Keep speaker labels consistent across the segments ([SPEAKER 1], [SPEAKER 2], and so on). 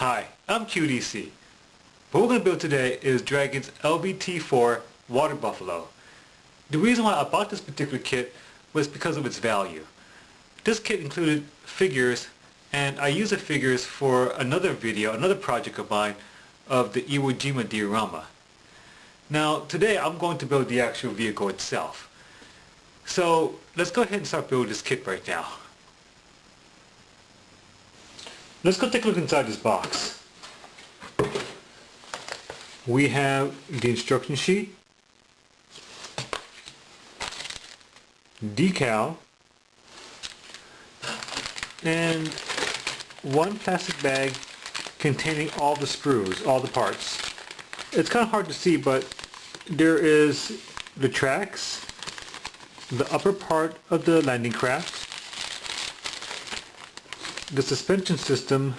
[SPEAKER 1] Hi, I'm QDC. What we're going to build today is Dragon's LBT4 Water Buffalo. The reason why I bought this particular kit was because of its value. This kit included figures, and I used the figures for another video, another project of mine, of the Iwo Jima diorama. Now today I'm going to build the actual vehicle itself. So let's go ahead and start building this kit right now. Let's go take a look inside this box. We have the instruction sheet, decal, and one plastic bag containing all the sprues, all the parts. It's kind of hard to see, but there is the tracks, the upper part of the landing craft, the suspension system,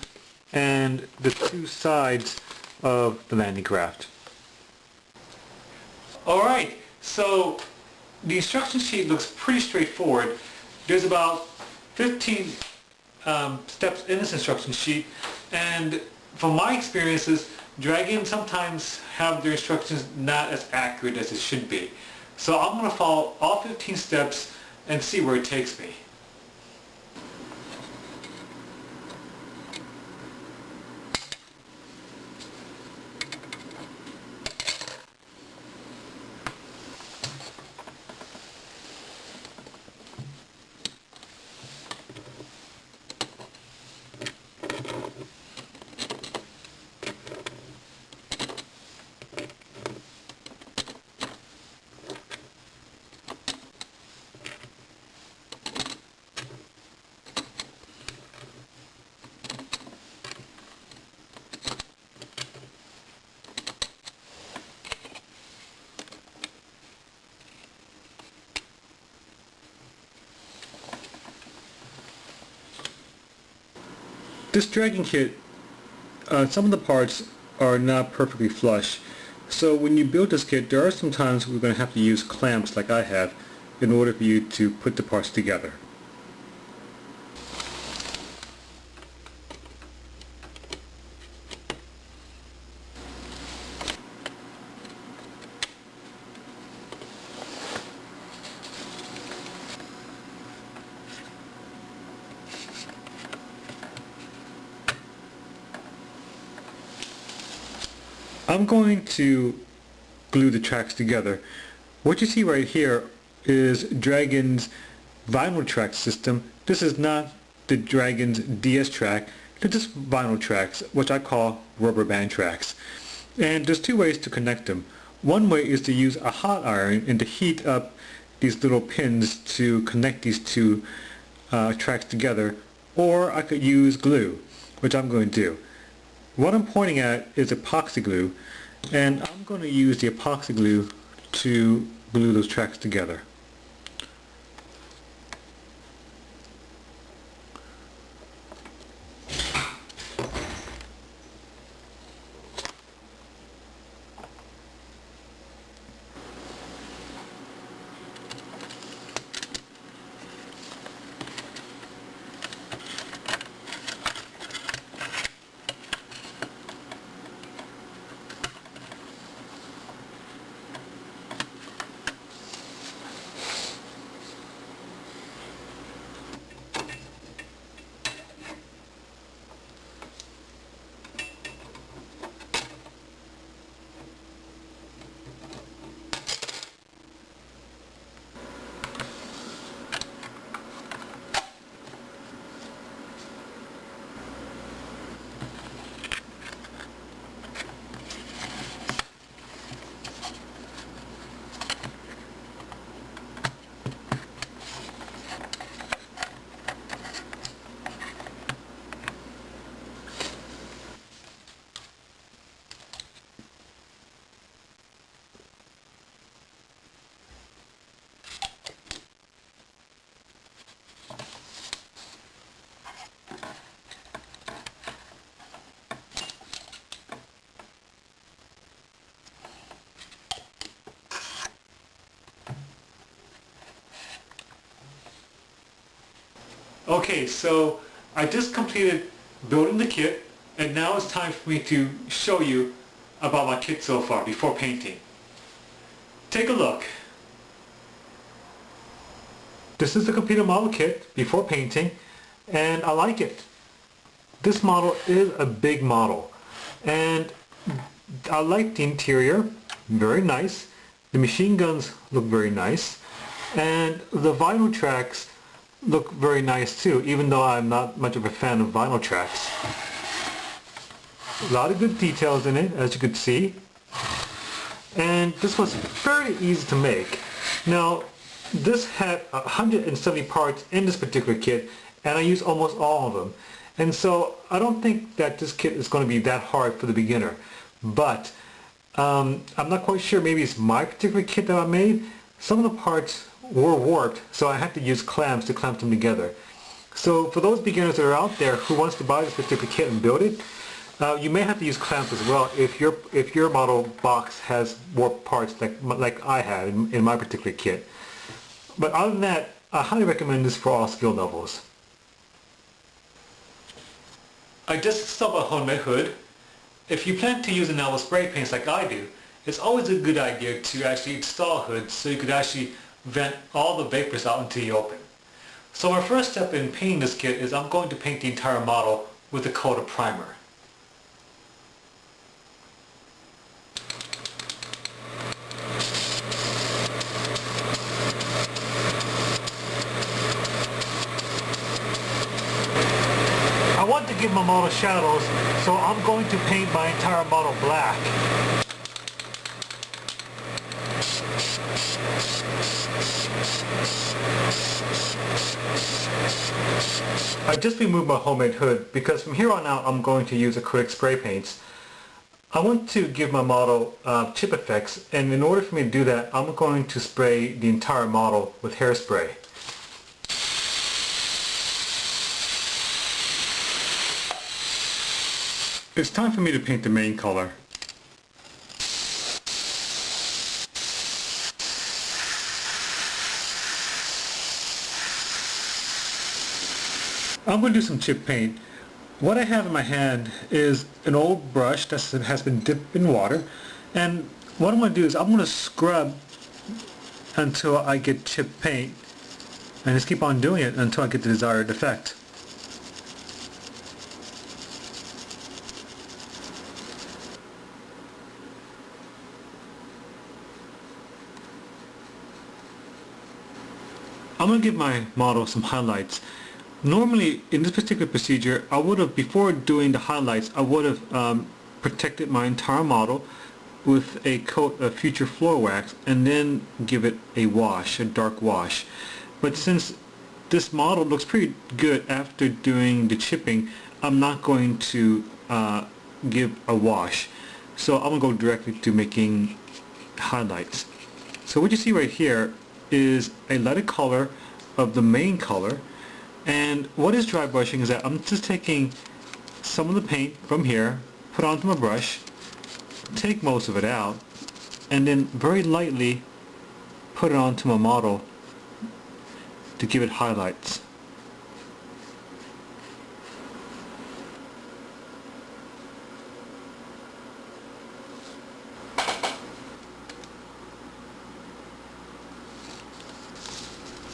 [SPEAKER 1] and the two sides of the landing craft. Alright, so the instruction sheet looks pretty straightforward. There's about 15 steps in this instruction sheet, and from my experiences, Dragons sometimes have their instructions not as accurate as it should be. So I'm going to follow all 15 steps and see where it takes me. This Dragon kit, some of the parts are not perfectly flush. So when you build this kit, there are some times we're going to have to use clamps like I have in order for you to put the parts together. I'm going to glue the tracks together. What you see right here is Dragon's vinyl track system. This is not the Dragon's DS track. They're just vinyl tracks, which I call rubber band tracks. And there's two ways to connect them. One way is to use a hot iron and to heat up these little pins to connect these two tracks together. Or I could use glue, which I'm going to do. What I'm pointing at is epoxy glue, and I'm going to use the epoxy glue to glue those tracks together. Okay, so I just completed building the kit. And now it's time for me to show you about my kit so far before painting. Take a look. This is the completed model kit before painting, and I like it. This model is a big model, and I like the interior, very nice. The machine guns look very nice, and the vinyl tracks look very nice too, even though I'm not much of a fan of vinyl tracks. A lot of good details in it, as you could see, and this was fairly easy to make. Now, this had 170 parts in this particular kit, and I used almost all of them. And so I don't think that this kit is going to be that hard for the beginner. But I'm not quite sure, maybe it's my particular kit that I made. Some of the parts were warped, so I had to use clamps to clamp them together. So for those beginners that are out there who wants to buy this particular kit and build it, you may have to use clamps as well if your model box has warped parts like I had in my particular kit. But other than that, I highly recommend this for all skill levels. I just installed a homemade hood. If you plan to use enamel spray paints like I do, it's always a good idea to actually install a hood so you could actually vent all the vapors out into the open. So my first step in painting this kit is I'm going to paint the entire model with a coat of primer. I want to give my model shadows, so I'm going to paint my entire model black. I just removed my homemade hood because from here on out I'm going to use acrylic spray paints. I want to give my model chip effects, and in order for me to do that, I'm going to spray the entire model with hairspray. It's time for me to paint the main color. I'm going to do some chip paint. What I have in my hand is an old brush that has been dipped in water, and what I'm going to do is I'm going to scrub until I get chip paint, and just keep on doing it until I get the desired effect. I'm going to give my model some highlights. Normally, in this particular procedure, I would have, before doing the highlights, I would have protected my entire model with a coat of Future Floor Wax and then give it a wash, a dark wash. But since this model looks pretty good after doing the chipping, I'm not going to give a wash. So I'm going to go directly to making highlights. So what you see right here is a lighter color of the main color, and what is dry brushing is that I'm just taking some of the paint from here, put onto my brush, take most of it out, and then very lightly put it onto my model to give it highlights.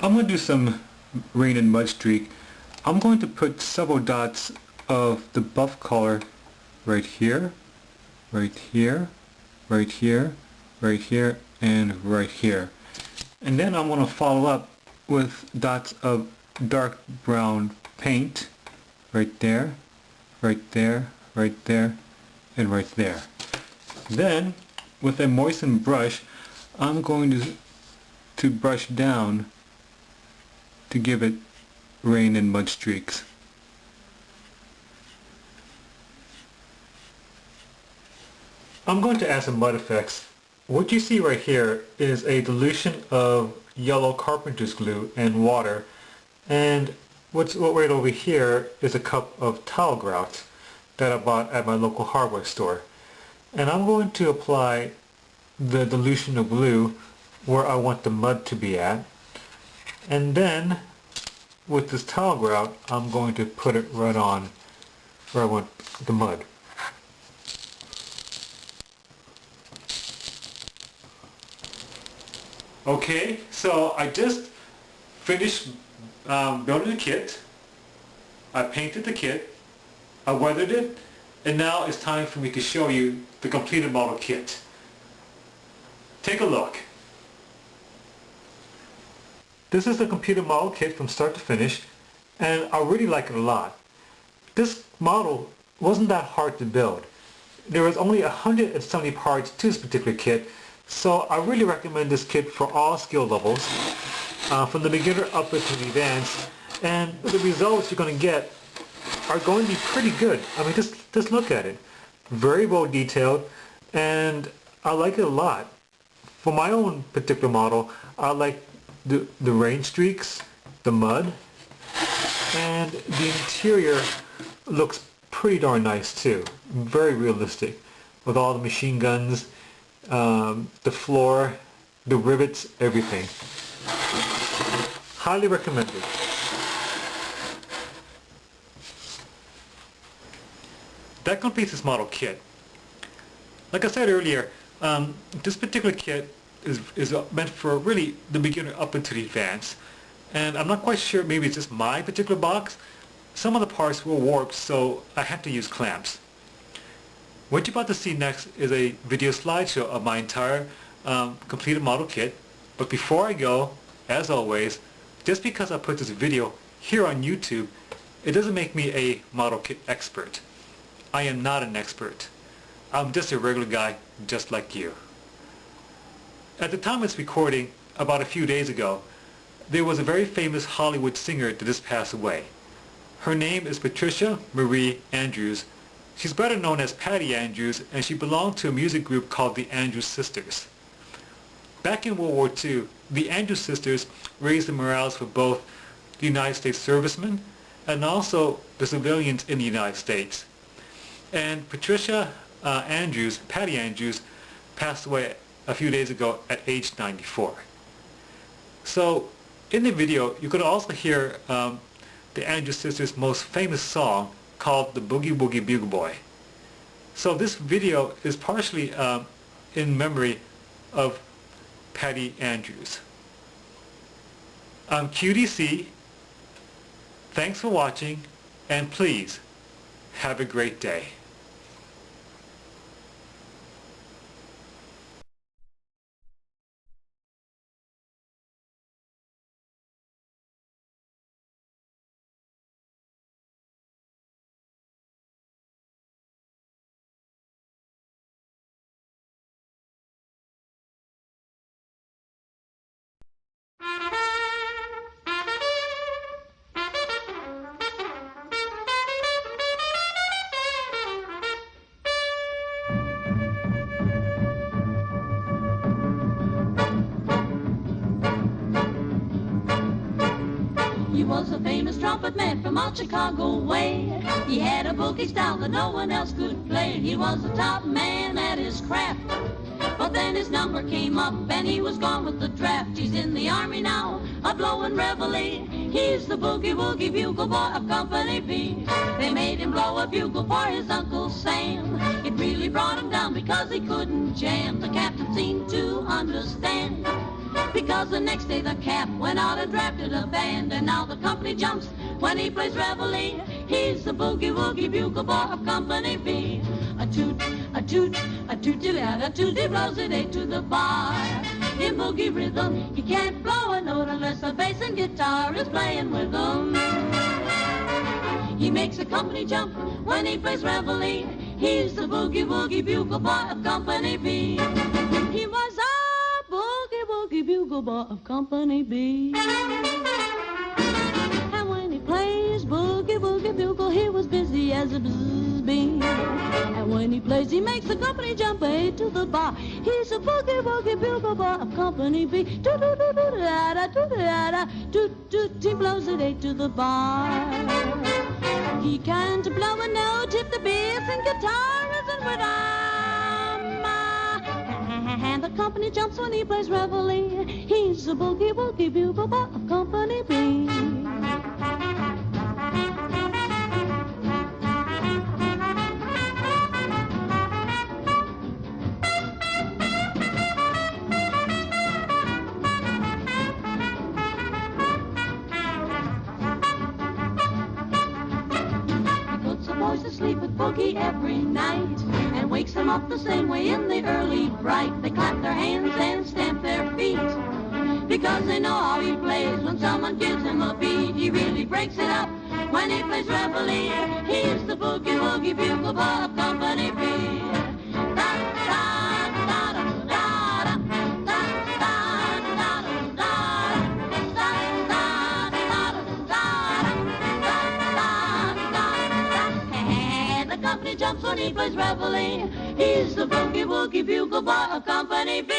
[SPEAKER 1] I'm going to do some rain and mud streak. I'm going to put several dots of the buff color right here, right here, right here, right here, and right here. And then I'm going to follow up with dots of dark brown paint right there, right there, right there, and right there. Then with a moistened brush, I'm going to brush down to give it rain and mud streaks. I'm going to add some mud effects. What you see right here is a dilution of yellow carpenter's glue and water, and what's right over here is a cup of tile grout that I bought at my local hardware store. And I'm going to apply the dilution of glue where I want the mud to be at. And then with this tile grout, I'm going to put it right on where I want the mud. Okay, so I just finished building the kit. I painted the kit, I weathered it, and now it's time for me to show you the completed model kit. Take a look. This is the completed model kit from start to finish, and I really like it a lot. This model wasn't that hard to build. There was only 170 parts to this particular kit, so I really recommend this kit for all skill levels, from the beginner up to the advanced, and the results you're going to get are going to be pretty good. I mean, just look at it. Very well detailed, and I like it a lot. For my own particular model, I like the rain streaks, the mud, and the interior looks pretty darn nice too. Very realistic, with all the machine guns, the floor, the rivets, everything. Highly recommended. That completes this model kit. Like I said earlier, this particular kit is meant for really the beginner up into the advanced. And I'm not quite sure, maybe it's just my particular box. Some of the parts were warped, so I had to use clamps. What you're about to see next is a video slideshow of my entire completed model kit. But before I go, as always, just because I put this video here on YouTube, it doesn't make me a model kit expert. I am not an expert. I'm just a regular guy just like you. At the time of this recording, about a few days ago, there was a very famous Hollywood singer that just passed away. Her name is Patricia Marie Andrews. She's better known as Patty Andrews, and she belonged to a music group called the Andrews Sisters. Back in World War II, the Andrews Sisters raised the morals for both the United States servicemen and also the civilians in the United States. And Patricia Andrews, Patty Andrews, passed away a few days ago at age 94. So in the video, you could also hear the Andrews Sisters' most famous song called the Boogie Woogie Bugle Boy. So this video is partially in memory of Patty Andrews. I'm QDC. Thanks for watching, and please have a great day.
[SPEAKER 2] He was a famous trumpet man from out Chicago way. He had a boogie style that no one else could play. He was the top man at his craft. But then his number came up and he was gone with the draft. He's in the army now, a-blowin' reveille. He's the boogie woogie bugle boy of Company B. They made him blow a bugle for his Uncle Sam. It really brought him down because he couldn't jam. The captain seemed to understand, because the next day the cap went out and drafted a band. And now the company jumps when he plays reveille. He's the boogie woogie bugle boy of Company B. A toot, a toot, a toot-a-toot, a toot, he blows it eight to the bar. In boogie rhythm, he can't blow a note unless the bass and guitar is playing with him. He makes the company jump when he plays reveille. He's the boogie woogie bugle boy of Company B. He was a boogie woogie bugle boy of Company B. And when he plays boogie woogie bugle, he was busy as a bzz bee. And when he plays, he makes the company jump eight to the bar. He's a boogie woogie bugle boy of Company B. Do do do do da da do da da do do. He blows it eight to the bar. He can't blow a note if the bass and guitar isn't with him. And the company jumps when he plays reveille. He's a boogie woogie bugle boy of Company B. boogie every night and wakes them up the same way in the early bright. They clap their hands and stamp their feet because they know how he plays. When someone gives him a beat, he really breaks it up. When he plays reveille, he's the boogie woogie bugle boy of Company B. Company jumps when he plays reveille. He's the boogie woogie bugle boy of Company B.